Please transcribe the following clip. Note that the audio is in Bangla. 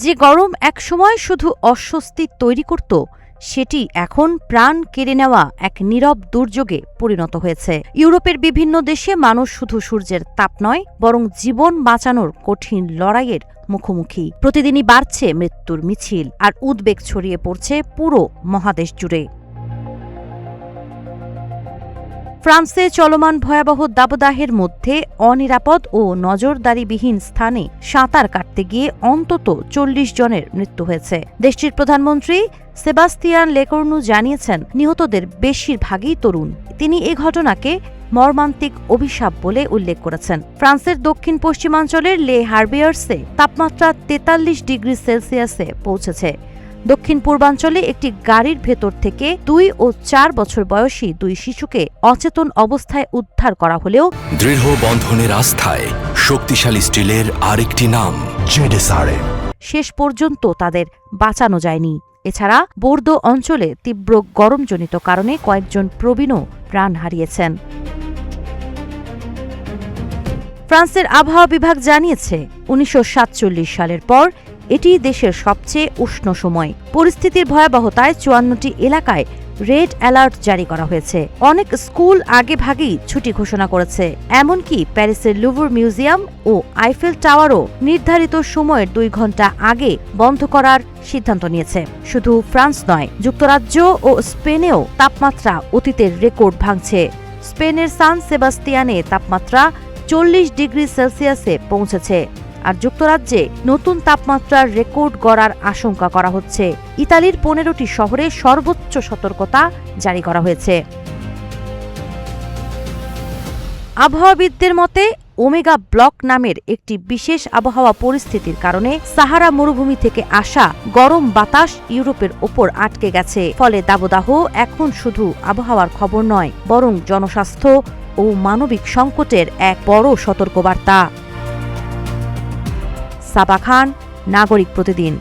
যে গরম একসময় শুধু অস্বস্তি তৈরি করত, সেটি এখন প্রাণ কেড়ে নেওয়া এক নীরব দুর্যোগে পরিণত হয়েছে। ইউরোপের বিভিন্ন দেশে মানুষ শুধু সূর্যের তাপ নয়, বরং জীবন বাঁচানোর কঠিন লড়াইয়ের মুখোমুখি। প্রতিদিনই বাড়ছে মৃত্যুর মিছিল, আর উদ্বেগ ছড়িয়ে পড়ছে পুরো মহাদেশ জুড়ে। ফ্রান্সে চলমান ভয়াবহ দাবদাহের মধ্যে অনিরাপদ ও নজরদারিবিহীন স্থানে সাঁতার কাটতে গিয়ে অন্তত ৪০ জনের মৃত্যু হয়েছে। দেশটির প্রধানমন্ত্রী সেবাস্তিয়ান লেকর্নু জানিয়েছেন, নিহতদের বেশিরভাগই তরুণ। তিনি এ ঘটনাকে মর্মান্তিক অভিশাপ বলে উল্লেখ করেছেন। ফ্রান্সের দক্ষিণ পশ্চিমাঞ্চলের লে হার্বিয়ার্সে তাপমাত্রা ৪৩ ডিগ্রি সেলসিয়াসে পৌঁছেছে। দক্ষিণ পূর্বাঞ্চলে একটি গাড়ির ভেতর থেকে ২ ও ৪ বছর বয়সী ২ শিশুকে অচেতন অবস্থায় উদ্ধার করা হলেও দৃঢ় বন্ধনের আস্থায় শক্তিশালী স্টিলের আরেকটি নাম জেডএসআরএম। শেষ পর্যন্ত তাদের বাঁচানো যায়নি। এছাড়া বোর্দো অঞ্চলে তীব্র গরমজনিত কারণে কয়েকজন প্রবীণও প্রাণ হারিয়েছেন। ফ্রান্সের আবহাওয়া বিভাগ জানিয়েছে, ১৯৪৭ সালের পর এটি দেশের সবচেয়ে উষ্ণ সময়। পরিস্থিতির ভয়াবহতায় ৫৪টি এলাকায় রেড অ্যালার্ট জারি করা হয়েছে। অনেক স্কুল আগেভাগেই ছুটি ঘোষণা করেছে। এমনকি প্যারিসের লুভর মিউজিয়াম ও আইফেল টাওয়ারও নির্ধারিত সময়ের ২ ঘণ্টা আগে বন্ধ করার সিদ্ধান্ত নিয়েছে। শুধু ফ্রান্স নয়, যুক্তরাজ্য ও স্পেনেও তাপমাত্রা অতীতের রেকর্ড ভাঙছে। স্পেনের সান সেবাস্তিয়ানে তাপমাত্রা ৪০ ডিগ্রি সেলসিয়াসে পৌঁছেছে, আর যুক্তরাজ্যে নতুন তাপমাত্রার রেকর্ড গড়ার আশঙ্কা করা হচ্ছে। ইতালির ১৫টি শহরে সর্বোচ্চ সতর্কতা জারি করা হয়েছে। আবহাওয়াবিদদের মতে, ওমেগা ব্লক নামের একটি বিশেষ আবহাওয়া পরিস্থিতির কারণে সাহারা মরুভূমি থেকে আসা গরম বাতাস ইউরোপের ওপর আটকে গেছে। ফলে দাবদাহ এখন শুধু আবহাওয়ার খবর নয়, বরং জনস্বাস্থ্য ও মানবিক সংকটের এক বড় সতর্কবার্তা। সাবা খান, নাগরিক প্রতিদিন।